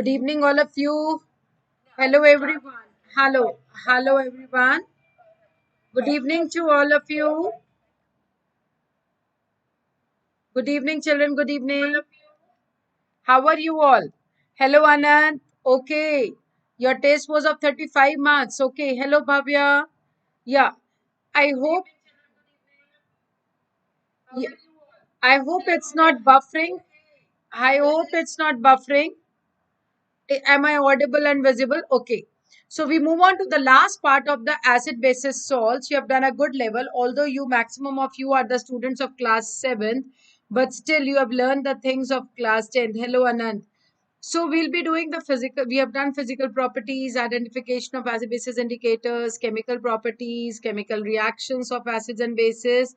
Good evening, all of you. Hello, everyone. Hello, everyone. Good evening to all of you. Good evening, children. Good evening. How are you all? Hello, Anand. Okay. Your test was of 35 marks. Okay. Hello, Bhavya. Yeah. I hope, yeah, I hope it's not buffering. I hope it's not buffering. Am I audible and visible? Okay. So we move on to the last part of the acid basis salts. You have done a good level, although you maximum of you are the students of class 7th, but still you have learned the things of class 10th. Hello, Anand. So we'll be doing the physical, we have done physical properties, identification of acid basis indicators, chemical properties, chemical reactions of acids and bases,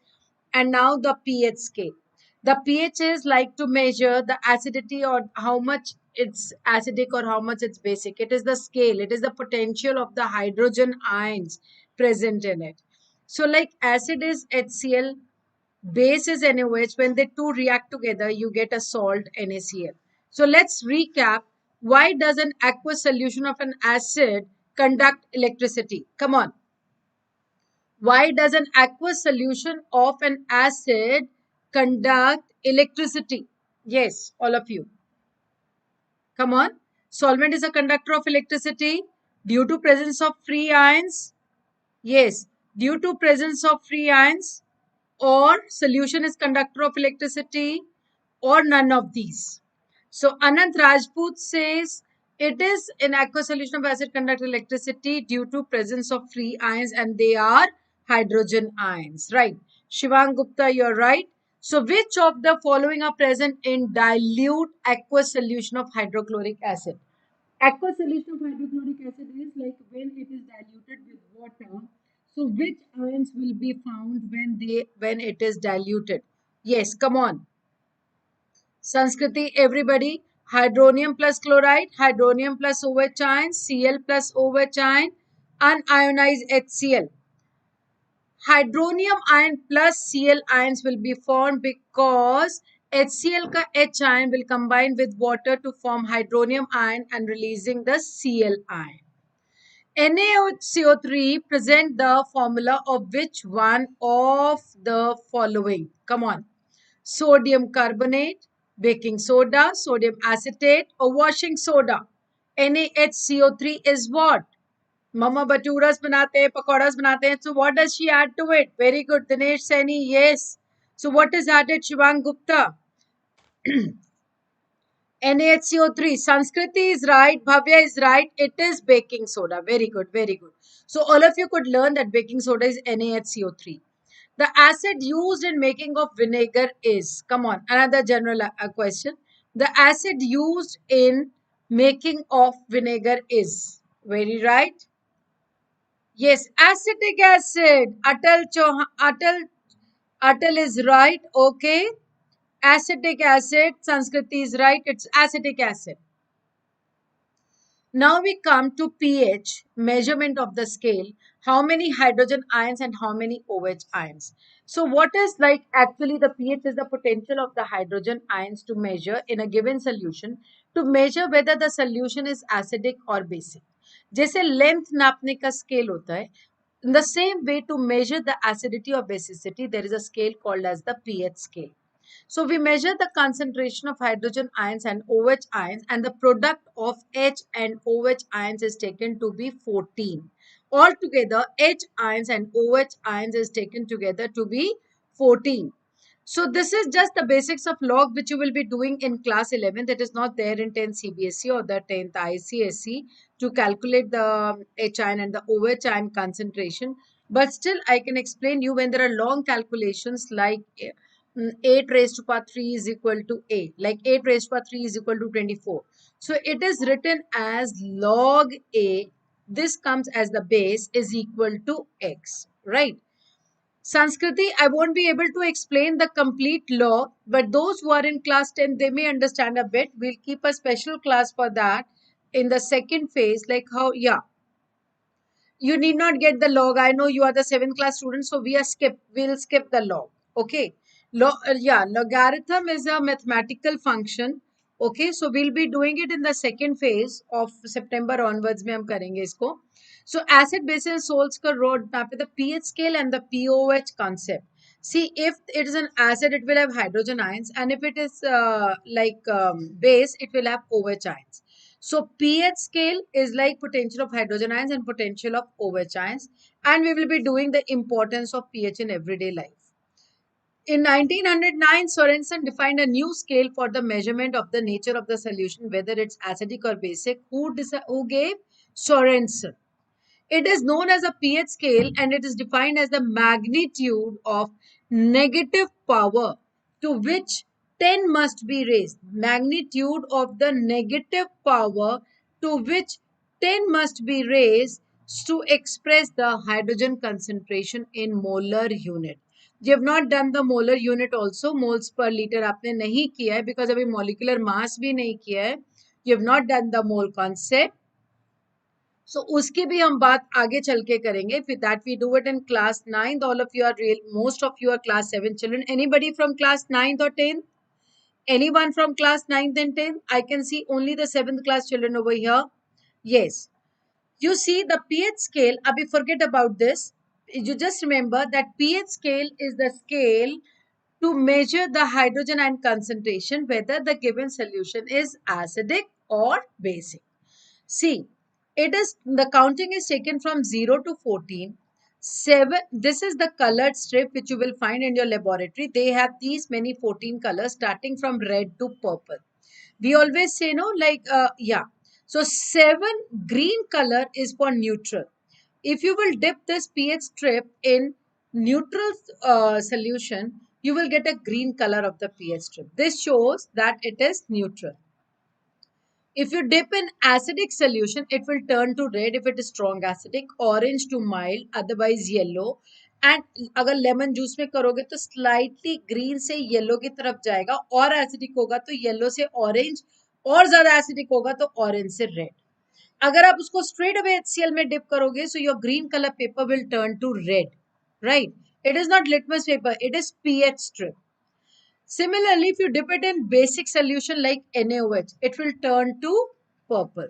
and now the pH scale. The pH is like to measure the acidity or how much it's acidic or how much it's basic. It is the scale, it is the potential of the hydrogen ions present in it. So like acid is HCl, base is NaOH. When the two react together, you get a salt NaCl. So let's recap. Why does an aqueous solution of an acid conduct electricity? Come on. Why does an aqueous solution of an acid conduct electricity? Yes, all of you. Come on. Solvent is a conductor of electricity due to presence of free ions. Yes, due to presence of free ions, or solution is conductor of electricity, or none of these. So Anant Rajput says it is an aqueous solution of acid conduct electricity due to presence of free ions, and they are hydrogen ions, right? Shivang Gupta, you're right. So which of the following are present in dilute aqueous solution of hydrochloric acid? Aqueous solution of hydrochloric acid is like when it is diluted with water. So which ions will be found when it is diluted? Yes, come on. Sanskriti, everybody. Hydronium plus chloride, hydronium plus OH ion, Cl plus OH ion, unionized HCl. Hydronium ion plus Cl ions will be formed because HCl ka H ion will combine with water to form hydronium ion and releasing the Cl ion. NaCO3 present the formula of which one of the following? Come on. Sodium carbonate, baking soda, sodium acetate, or washing soda. NaHCO3 is what? Mama baturas banate hain, pakoras banate hain. So what does she add to it? Very good. Dinesh Saini, yes. So what is added, Shivang Gupta? NaHCO3. Sanskriti is right. Bhavya is right. It is baking soda. Very good. Very good. So all of you could learn that baking soda is NaHCO3. The acid used in making of vinegar is, come on, another general question. The acid used in making of vinegar is, very right. Yes, acetic acid. Atal is right. Okay. Acetic acid. Sanskriti is right. It's acetic acid. Now we come to pH, measurement of the scale. How many hydrogen ions and how many OH ions? So what is like actually the pH is the potential of the hydrogen ions to measure in a given solution to measure whether the solution is acidic or basic. जैसे length नापने का scale होता है, in the same way to measure the acidity or basicity, there is a scale called as the pH scale. So we measure the concentration of hydrogen ions and OH ions, and the product of H and OH ions is taken to be 14. Altogether, H ions and OH ions is taken together to be 14. So this is just the basics of log which you will be doing in class 11. That is not there in 10th CBSE or the 10th ICSE to calculate the H ion and the OH ion concentration. But still I can explain you when there are long calculations like 8 raised to power 3 is equal to A. Like 8 raised to power 3 is equal to 24. So it is written as log A. This comes as the base is equal to X. Right? Sanskriti, I won't be able to explain the complete law, but those who are in class 10, they may understand a bit. We'll keep a special class for that in the second phase, like how, yeah. You need not get the log. I know you are the 7th class students, so we'll skip the log. Okay. Yeah, logarithm is a mathematical function Okay, so we'll be doing it in the second phase of September onwards में हम करेंगे इसको. So acid base and salts का road map है the pH scale and the pOH concept. See, if it is an acid, it will have hydrogen ions, and if it is base, it will have OH ions. So pH scale is like potential of hydrogen ions and potential of OH ions, and we will be doing the importance of pH in everyday life. In 1909, Sorensen defined a new scale for the measurement of the nature of the solution, whether it's acidic or basic. Who gave? Sorensen. It is known as a pH scale and it is defined as the magnitude of negative power to which 10 must be raised. Magnitude of the negative power to which 10 must be raised to express the hydrogen concentration in molar unit. You have not done the molar unit also, moles per liter आपने नहीं किया है because अभी molecular mass भी नहीं किया है. You have not done the mole concept. So उसकी भी हम बात आगे चल के करेंगे. With that we do it in class 9th. All of you are real, most of you are class 7 children. Anybody from class 9th or 10th? Anyone from class 9th and 10th? I can see only the 7th class children over here. Yes. You see the pH scale. Abhi forget about this. You just remember that pH scale is the scale to measure the hydrogen ion concentration whether the given solution is acidic or basic. See, it is the counting is taken from 0 to 14. 7. This is the colored strip which you will find in your laboratory. They have these many 14 colors starting from red to purple. We always say no, yeah. So 7 green color is for neutral. If you will dip this pH strip in neutral solution, you will get a green color of the pH strip. This shows that it is neutral. If you dip in acidic solution, it will turn to red if it is strong acidic, orange to mild, otherwise yellow. And अगर lemon juice में करोगे तो slightly green से yellow की तरफ जाएगा, और acidic होगा तो yellow से orange, और ज़्यादा acidic होगा तो orange से red. अगर आप उसको straight away HCl में dip करोगे, so your green color paper will turn to red, right? It is not litmus paper, it is pH strip. Similarly, if you dip it in basic solution like NaOH, it will turn to purple,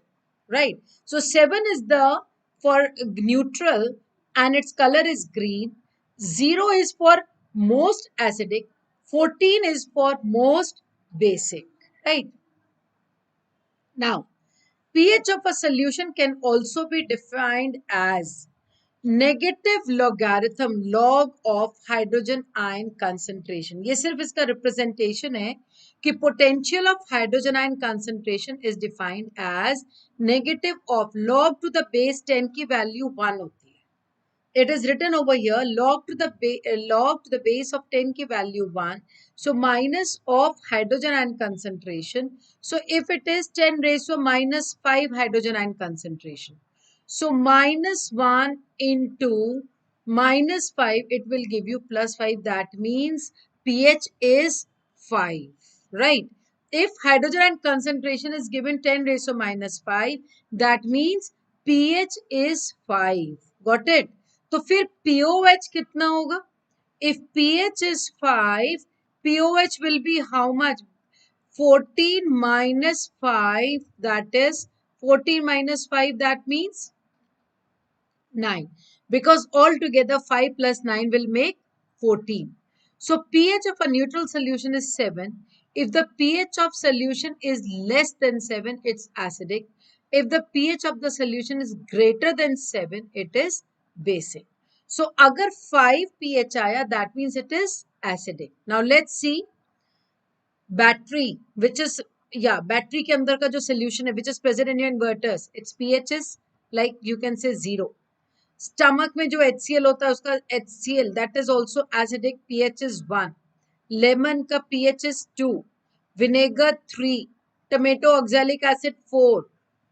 right? So 7 is the for neutral and its color is green. 0 is for most acidic. 14 is for most basic, right? Now, pH of a solution can also be defined as negative logarithm log of hydrogen ion concentration. ये सिर्फ इसका representation है कि potential of hydrogen ion concentration is defined as negative of log to the base 10 की value 1 होती है. It is written over here log to the base of 10 की value 1. So minus of hydrogen ion concentration. So if it is 10 raised to minus 5 hydrogen ion concentration. So minus 1 into minus 5, it will give you plus 5. That means pH is 5, right? If hydrogen ion concentration is given 10 raised to minus 5, that means pH is 5. Got it? तो फिर pOH कितना होगा? If pH is 5, pOH will be how much? 14 minus 5, that is 14 minus 5, that means 9. Because altogether 5 plus 9 will make 14. So pH of a neutral solution is 7. If the pH of solution is less than 7, it's acidic. If the pH of the solution is greater than 7, it is basic. So agar 5 pH aaya, that means it is acidic. Now let's see battery, which is, yeah, battery के अंदर का जो solution है, which is present in your inverters, its pH is like you can say 0. Stomach में जो HCl होता है उसका HCl that is also acidic, pH is 1. Lemon का pH is 2. Vinegar 3. Tomato oxalic acid 4.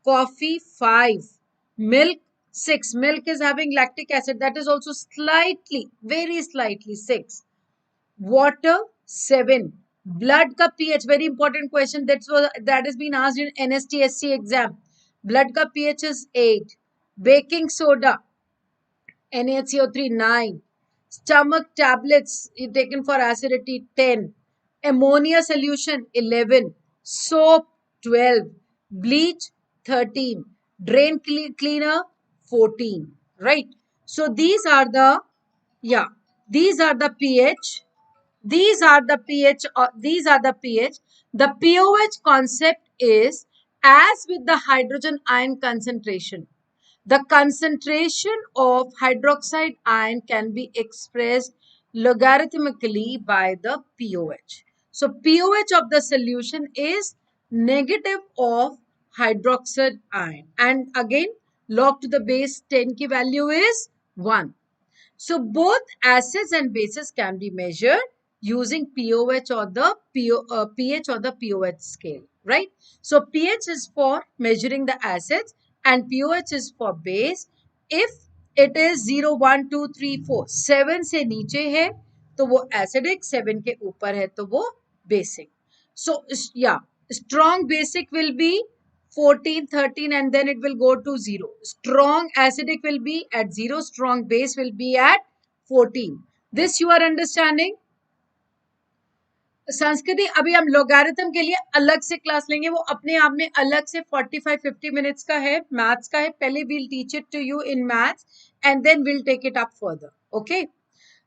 Coffee 5. milk 6. Milk is having lactic acid, that is also slightly, very slightly 6. Water 7. Blood का pH, very important question, that has been asked in NSTSE exam. Blood का pH is 8. Baking soda NaCO3 9. Stomach tablets taken for acidity 10. Ammonia solution 11. soap 12, bleach 13, drain cleaner 14, right? So these are the, yeah, these are the pH. These are the pH. These are the pH. The pOH concept is as with the hydrogen ion concentration. The concentration of hydroxide ion can be expressed logarithmically by the pOH. So pOH of the solution is negative of hydroxide ion. And again, log to the base 10 ki value is 1. So both acids and bases can be measured using pOH or the pH or the pOH scale, right? So pH is for measuring the acids and pOH is for base. If it is 0, 1, 2, 3, 4, 7 से नीचे है तो वो acidic, 7 के ऊपर है तो वो basic. So yeah, strong basic will be 14, 13 and then it will go to 0. Strong acidic will be at 0. Strong base will be at 14. This you are understanding? संस्कृति अभी हम लोगारिथम के लिए अलग से क्लास लेंगे, वो अपने आप में अलग से 45-50 मिनट्स का है, मैथ्स का है. पहले we'll teach it to you in maths and then we'll take it up further. Okay?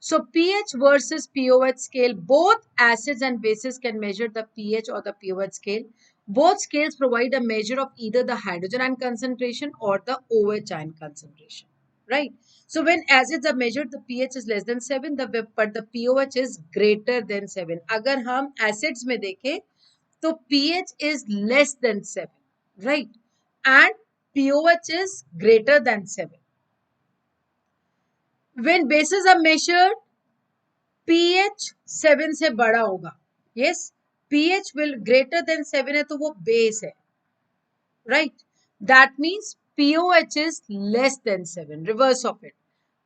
So pH versus pOH scale, both acids and bases can measure the pH or the pOH scale. Both scales provide a measure of either the hydrogen ion concentration or the OH ion concentration, right? So when acids are measured, the pH is less than 7, but the pOH is greater than 7. अगर हम acids में देखें, तो pH is less than 7, right? And pOH is greater than 7. When bases are measured, pH 7 से बड़ा होगा. Yes, pH will greater than 7 है तो वो base है, right? That means pOH is less than 7. Reverse of it.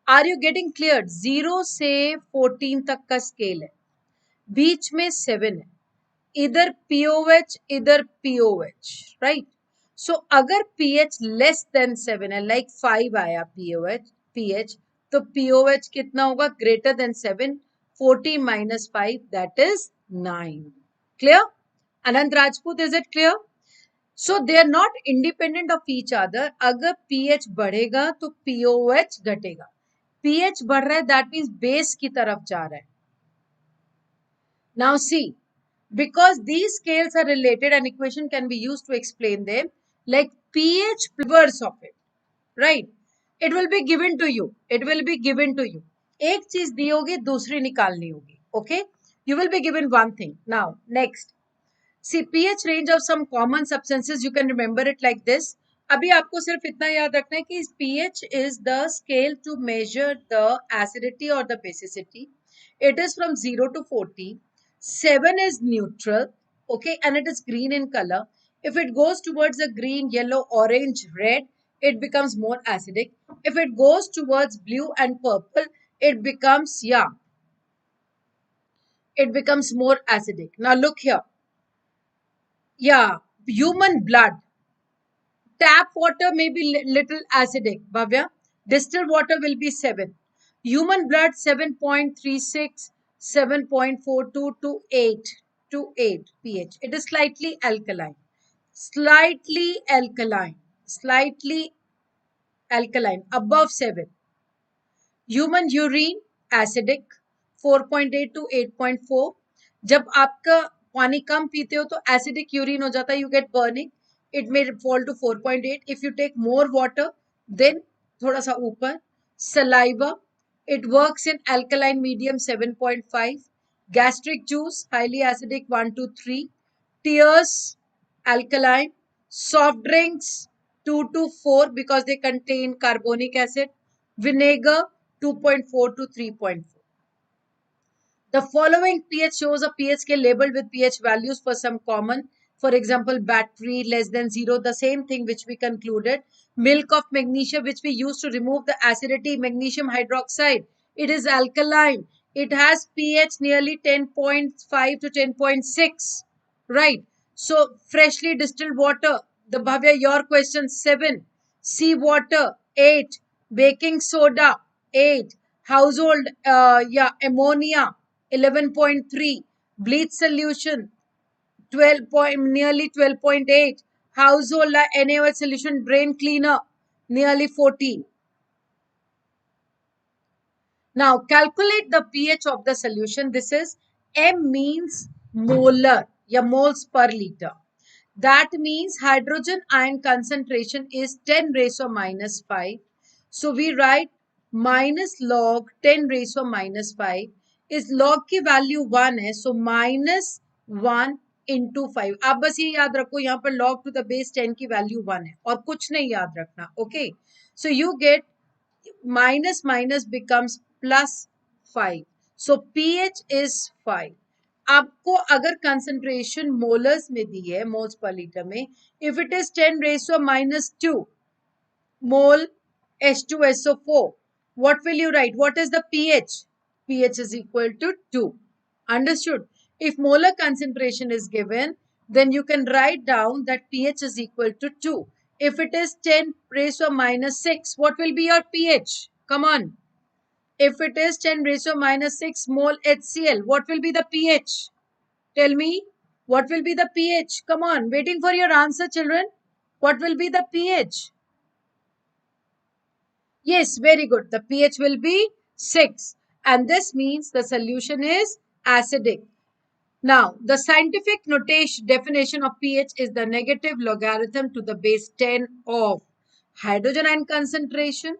Are you getting clear? 0 से 14 तक का scale है, बीच में 7 है, इधर pOH इधर pOH, right? So अगर pH less than 7 है, like 5 आया pH, तो pOH कितना होगा? Greater than 7. 14 minus 5, that is 9. Clear? Anant Rajput, is it clear? So they are not independent of each other. अगर pH बढ़ेगा तो pOH घटेगा. pH बढ़ रहा है, that means base की तरफ जा रहा है. Now see, because these scales are related, an equation can be used to explain them, like pH reverse of it, right? It will be given to you. It will be given to you. एक चीज दी होगी, दूसरी निकालनी होगी. Okay? You will be given one thing. Now, next. See, pH range of some common substances, you can remember it like this. अभी आपको सिर्फ इतना याद रखना है कि pH is the scale to measure the acidity or the basicity. It is from 0 to 14. 7 is neutral, okay, and it is green in color. If it goes towards the green, yellow, orange, red, it becomes more acidic. If it goes towards blue and purple, it becomes, yeah, it becomes more acidic. Now look here. Yeah, human blood. Tap water may be little acidic, Bhavya. Distilled water will be 7. Human blood 7.36, 7.42 to 8 pH. It is slightly alkaline. Slightly alkaline, above 7. Human urine acidic 4.8 to 8.4. जब आपका पानी कम पीते हो तो acidic urine हो जाता है, you get burning. It may fall to 4.8. If you take more water, then थोड़ा सा ऊपर. Saliva, it works in alkaline medium 7.5. Gastric juice, highly acidic 1 to 3. Tears, alkaline. Soft drinks 2 to 4 because they contain carbonic acid. Vinegar 2.4 to 3.4. The following pH shows a pH scale labeled with pH values for some common. For example, battery less than 0, the same thing which we concluded. Milk of magnesia, which we use to remove the acidity, magnesium hydroxide. It is alkaline. It has pH nearly 10.5 to 10.6. Right. So, freshly distilled water. The Bhavya, your question 7. Sea water 8. Baking soda 8. Household ammonia 11.3. Bleach solution nearly 12.8. Household NaOH solution drain cleaner, nearly 14. Now calculate the pH of the solution. This is M means molar, या moles per liter. That means hydrogen ion concentration is 10 raised to minus 5. So we write minus log 10 raised to minus 5 is log की value 1 है. So minus 1 into 5. आप बस ये याद रखो यहाँ पर log to the base 10 की value 1 है और कुछ नहीं याद रखना. Okay. So you get minus minus becomes plus 5. So pH is 5. आपको अगर concentration molars में दी है, moles per liter में, if it is 10 raised to minus 2 mole H2SO4, what will you write? What is the pH? pH is equal to 2. Understood? If molar concentration is given, then you can write down that pH is equal to 2. If it is 10 raised to minus 6, what will be your pH? Come on. If it is 10 raised to minus 6 mole HCl, what will be the pH? Tell me, what will be the pH? Come on, waiting for your answer, children. What will be the pH? Yes, very good. The pH will be 6. And this means the solution is acidic. Now, the scientific definition of pH is the negative logarithm to the base 10 of hydrogen ion concentration.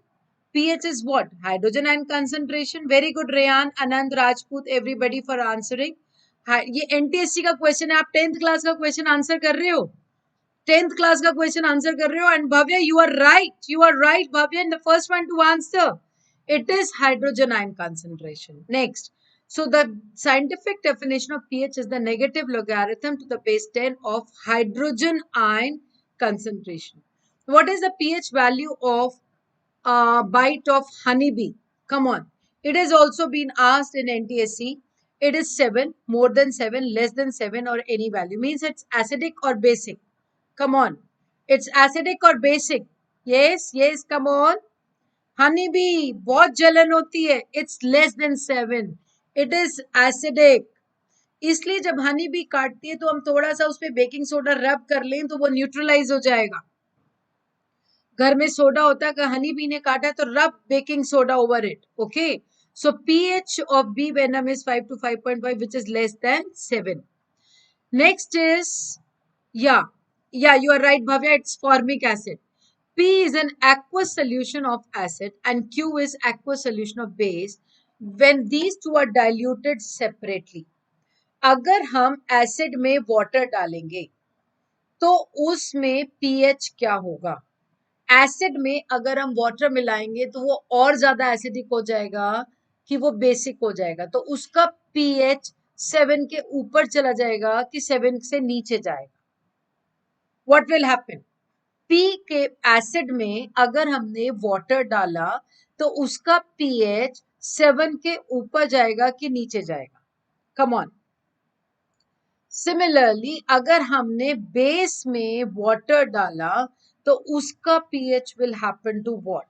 pH is what? Hydrogen ion concentration. Very good, Rayan, Anand, Rajput, everybody for answering. ये NTSC का question है, आप 10th class का question answer कर रहे हो, 10th class का question answer कर रहे हो. And Bhavya, you are right Bhavya, and the first one to answer, it is hydrogen ion concentration. Next, so the scientific definition of pH is the negative logarithm to the base 10 of hydrogen ion concentration. What is the pH value of bite of honeybee? Come on, it has also been asked in NTSE. It is 7, more than 7, less than 7, or any value. Means it's acidic or basic. Come on, it's acidic or basic? Yes, yes, come on. Honeybee, बहुत जलन होती है. It's less than 7. It is acidic. इसलिए जब honey bee काटती है तो हम थोड़ा सा उस पे बेकिंग सोडा रब कर लें तो वो न्यूट्रलाइज हो जाएगा. घर में सोडा होता है, अगर हनी बी ने काटा है तो रब baking soda over it. Okay, so pH of bee venom is 5 to 5.5, which is less than 7. Next is, yeah, you are right, Bhavya, it's formic acid. P is an aqueous solution of acid and Q is aqueous solution of base when these two are diluted separately. अगर हम acid में water डालेंगे तो उसमें pH क्या होगा? Acid में अगर हम वाटर मिलाएंगे तो वो और ज्यादा एसिडिक हो जाएगा कि वो बेसिक हो जाएगा, तो उसका pH 7 के ऊपर चला जाएगा कि 7 से नीचे जाएगा. What will happen? P के एसिड में अगर हमने वाटर डाला तो उसका pH 7 के ऊपर जाएगा कि नीचे जाएगा? Come on. Similarly, अगर हमने बेस में वाटर डाला तो उसका pH will happen to what?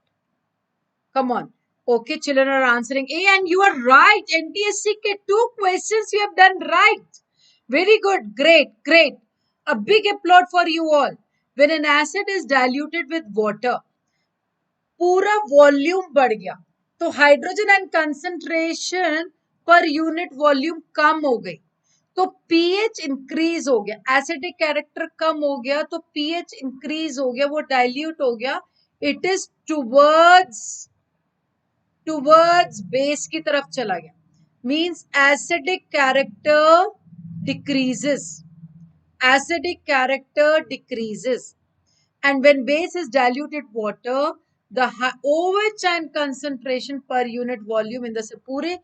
Come on. Okay, children are answering A, and you are right. NTSC के 2 questions you have done right. Very good. Great. A big applaud for you all. When an acid is diluted with water, पूरा volume बढ़ गया तो hydrogen and concentration per unit volume कम हो गई, तो pH increase हो गया, एसिडिक कैरेक्टर कम हो गया तो pH इंक्रीज हो गया, वो डाइल्यूट हो गया. इट इज टुवर्ड्स बेस की तरफ चला गया. Means acidic character decreases. And when base is diluted water, the OH ion concentration per unit volume in the पूरे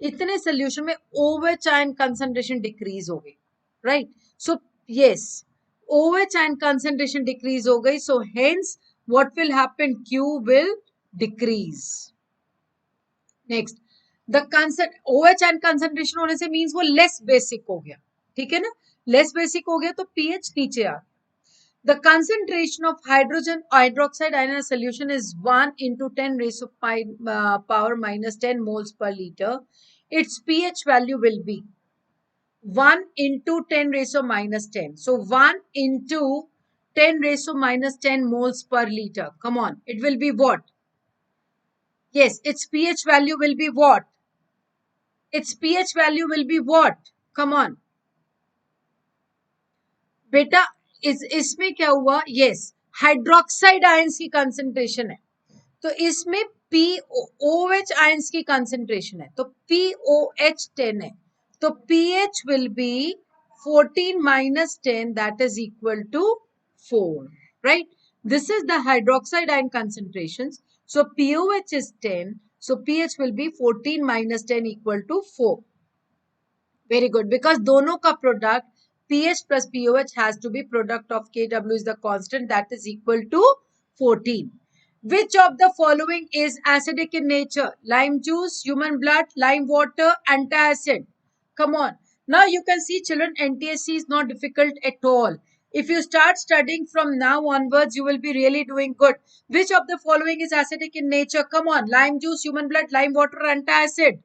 इतने solution में OH ion concentration decrease हो गई, right? So yes, OH ion concentration decrease हो गई. So hence what will happen? Q will decrease. Next, the OH ion concentration होने से means वो less basic हो गया, ठीक है ना? Less basic हो गया तो pH नीचे आ. The concentration of hydrogen hydroxide ion in a solution is 1 into 10 raised to power minus 10 moles per liter. Its pH value will be. 1 into 10 raised to minus 10. So 1 into 10 raised to minus 10 moles per liter. Come on. It will be what? Yes, its pH value will be what? Its pH value will be what? Come on. बेटा इसमें क्या हुआ? Yes, hydroxide ions की concentration है, तो इसमें POH ions की concentration है, तो POH 10 है, तो pH will be 14 minus 10, that is equal to 4, right? This is the hydroxide ion concentrations. So POH is 10, so pH will be 14 minus 10 equal to 4. Very good, because दोनों का product pH plus POH has to be product of Kw is the constant, that is equal to 14. Which of the following is acidic in nature? Lime juice, human blood, lime water, antacid. Come on. Now you can see, children, NTSE is not difficult at all. If you start studying from now onwards, you will be really doing good. Which of the following is acidic in nature? Come on. Lime juice, human blood, lime water, antacid.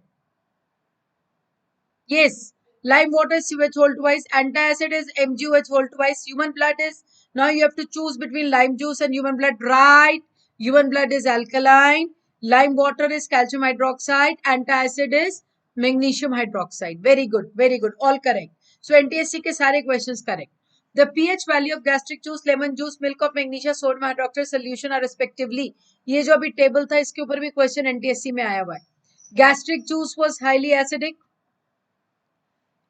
Yes, lime water is CH whole twice, antacid is MgOH whole twice, human blood is, now you have to choose between lime juice and human blood, right? Human blood is alkaline, lime water is calcium hydroxide, antacid is magnesium hydroxide. Very good, all correct. So NTSC के सारे questions correct. The pH value of gastric juice, lemon juice, milk of magnesia, sodium hydroxide solution are respectively. ये जो अभी table था इसके ऊपर भी question NTSC में आया हुआ है. Gastric juice was highly acidic,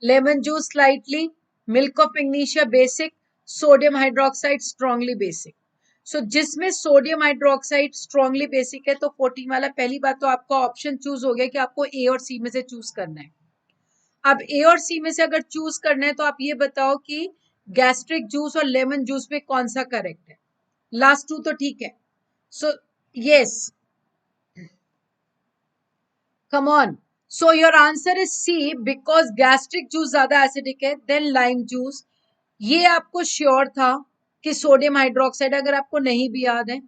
lemon juice slightly, milk of magnesia basic, sodium hydroxide strongly basic. So जिसमें सोडियम हाइड्रोक्साइड स्ट्रांगली बेसिक है, तो 14 वाला पहली बात तो आपका ऑप्शन चूज हो गया कि आपको ए और सी में से चूज करना है. अब ए और सी में से अगर चूज करना है तो आप ये बताओ कि गैस्ट्रिक जूस और लेमन जूस में कौन सा करेक्ट है. लास्ट टू तो ठीक है. So yes, come on. So your answer is C, because gastric juice ज्यादा acidic है then lime juice. ये आपको श्योर था कि सोडियम हाइड्रोक्साइड, अगर आपको नहीं भी याद है.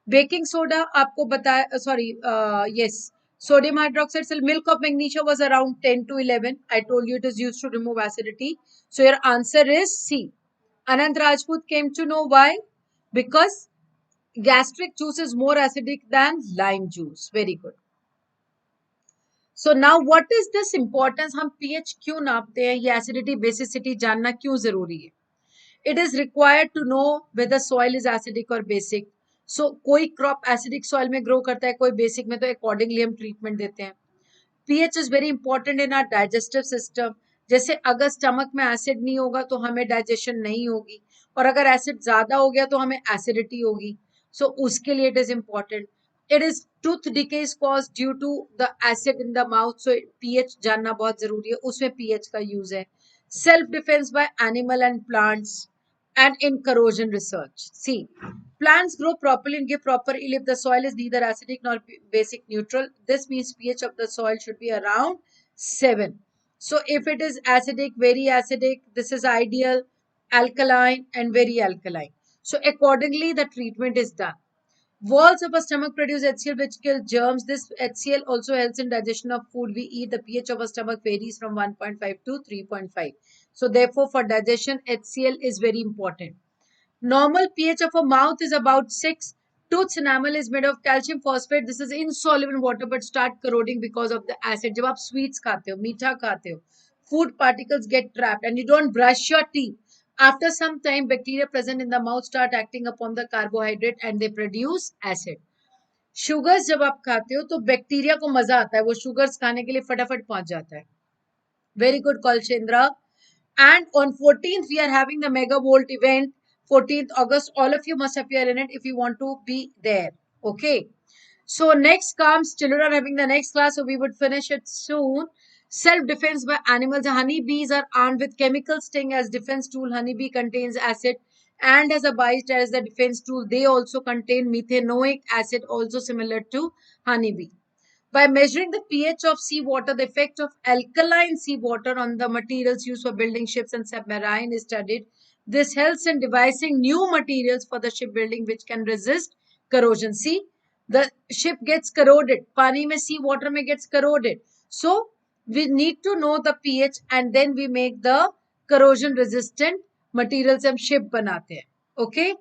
बेकिंग सोडा आपको बताया, sorry yes, sodium hydroxide, so milk of magnesia was around 10 to 11. I told you it is used to remove acidity. So your answer is C. Anand Rajput came to know why, because gastric juice is more acidic than lime juice. Very good. So now what is this importance, हम pH क्यों नापते हैं, ये acidity basicity जानना क्यों जरूरी है. It is required to know whether soil is acidic और बेसिक. सो कोई क्रॉप एसिडिक सॉइल में ग्रो करता है, कोई बेसिक में, तो अकॉर्डिंगली हम ट्रीटमेंट देते हैं. PH is very important in are digestive system. जैसे अगर स्टमक में एसिड नहीं होगा तो हमें डाइजेशन नहीं होगी, और अगर एसिड ज्यादा हो गया तो हमें एसिडिटी होगी. सो उसके लिए it is important. It is tooth decay is caused due to the acid in the mouth, so pH जानना बहुत जरूरी है, उसमें पीएच का यूज है. Self defence by animal and plants and in corrosion research. See, plants grow properly and give proper yield if the soil is neither acidic nor basic neutral. This means pH of the soil should be around 7. So if it is acidic, very acidic, this is ideal, alkaline and very alkaline. So accordingly the treatment is done. Walls of a stomach produce HCl which kills germs. This HCl also helps in digestion of food we eat. The pH of a stomach varies from 1.5 to 3.5. So therefore for digestion HCl is very important. Normal pH of a mouth is about 6. Tooth enamel is made of calcium phosphate. This is insoluble in water but start corroding because of the acid. जब आप sweets खाते हो, मीठा खाते हो, food particles get trapped and you don't brush your teeth. After some time, bacteria present in the mouth start acting upon the carbohydrate and they produce acid. Sugars जब आप खाते हो तो बैक्टीरिया को मजा आता है, वो शुगर्स खाने के लिए फटाफट पहुंच जाता है. Very good call, Chandra. And on 14th, we are having the Mega Volt event. 14th August, all of you must appear in it if you want to be there. Okay. So next comes, children are having the next class, so we would finish it soon. Self-defense by animals. Honeybees are armed with chemical sting as defense tool. Honeybee contains acid and as a bite as the defense tool. They also contain methanoic acid, also similar to honeybee. By measuring the pH of seawater, the effect of alkaline seawater on the materials used for building ships and submarine is studied. This helps in devising new materials for the shipbuilding which can resist corrosion. See, the ship gets corroded. Pani mein, sea water mein gets corroded. So, We need to know the pH and then we make the corrosion resistant material से हम ship बनाते हैं. Okay?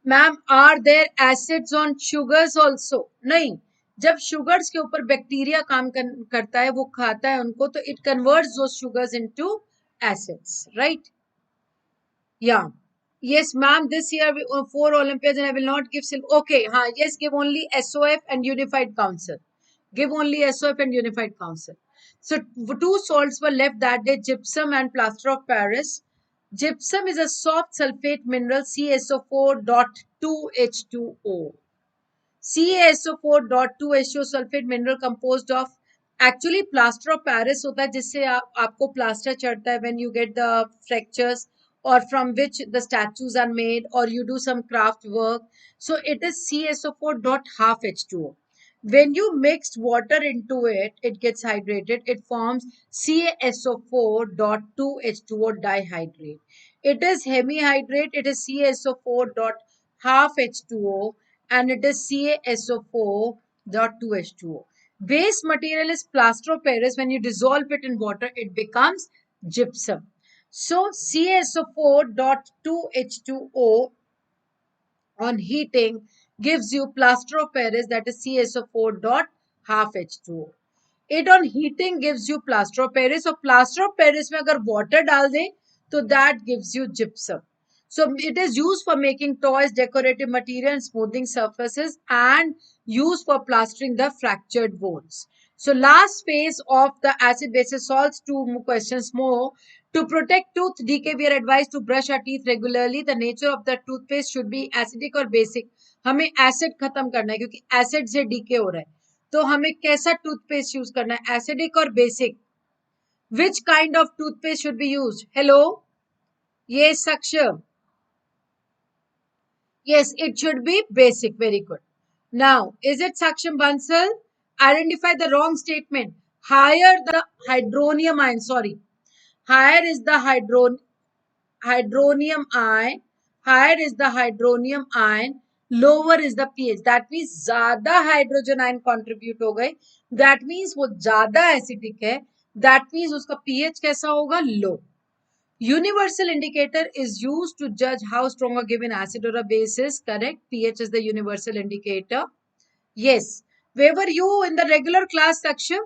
Ma'am are there acids on sugars also? नहीं, जब sugars के ऊपर bacteria काम करता है, वो खाता है उनको, तो it converts those sugars into acids, right? या yes ma'am, this year 4 Olympiads and I will not give silver. Okay, yes, give only SOF and unified council. Give only SOF and unified council. So two salts were left that day, gypsum and plaster of Paris. Gypsum is a soft sulfate mineral, CaSO4.2H2O. CaSO4.2H2O sulfate mineral composed of actually plaster of Paris होता है, जिससे आपको plaster चढ़ता है when you get the fractures or from which the statues are made or you do some craft work. So it is CaSO4.half H2O. When you mix water into it, it gets hydrated. It forms CaSO4.2H2O dihydrate. It is hemihydrate. It is CaSO4.half H2O and it is CaSO4.2H2O. Base material is plaster of Paris. When you dissolve it in water, it becomes gypsum. So CaSO4.2H2O on heating gives you plaster of Paris, that is CaSO4.half H2O. It on heating gives you plaster of Paris. So plaster of Paris में अगर water डाल दें तो that gives you gypsum. So it is used for making toys, decorative material, and smoothing surfaces, and used for plastering the fractured bones. So last phase of the acid basis salts, two questions more. To protect tooth decay, we are advised to brush our teeth regularly. The nature of the toothpaste should be acidic or basic. हमें acid खत्म करना है क्योंकि acid से decay हो रहा है. तो हमें कैसा टूथपेस्ट यूज करना है, एसिडिक और basic? Which kind of toothpaste should be used? Hello, ये सक्षम? Yes, it should be basic. Very good. Now, is it Saksham Bansal? Identify the wrong statement. Higher the hydronium ion. Sorry. Higher is the hydronium ion. Higher is the hydronium ion. Lower is the pH. That means ज़्यादा hydrogen ion contribute हो गए. That means वो ज़्यादा acidic है. That means उसका pH कैसा होगा? Low. Universal indicator is used to judge how strong a given acid or a base is. Correct. pH is the universal indicator. Yes. Where were you in the regular class section?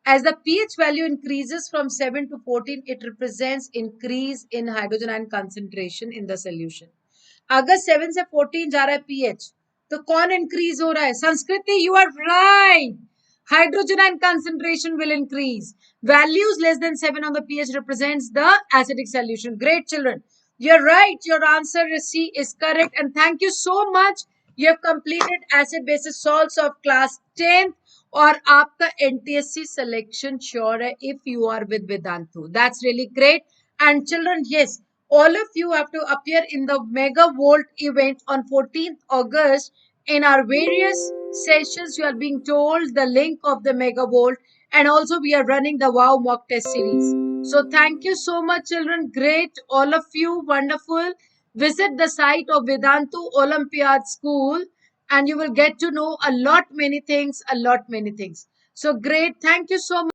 As the pH value increases from 7 to 14, it represents increase in hydrogen ion concentration in the solution. अगर 7 से 14 जा रहा है pH, तो कौन increase हो रहा है? संस्कृति, you are right. Hydrogen ion concentration will increase. Values less than 7 on the pH represents the acidic solution. Great children. You're right. Your answer C is correct. And thank you so much. You have completed acid basis salts of class 10th. और आपका NTSC selection sure है if you are with Vedantu. That's really great. And children, yes, all of you have to appear in the Mega Volt event on 14th August. In our various sessions, you are being told the link of the Mega Volt, and also we are running the Wow Mock Test Series. So thank you so much, children. Great, all of you, wonderful. Visit the site of Vedantu Olympiad School, and you will get to know a lot many things. So great. Thank you so much.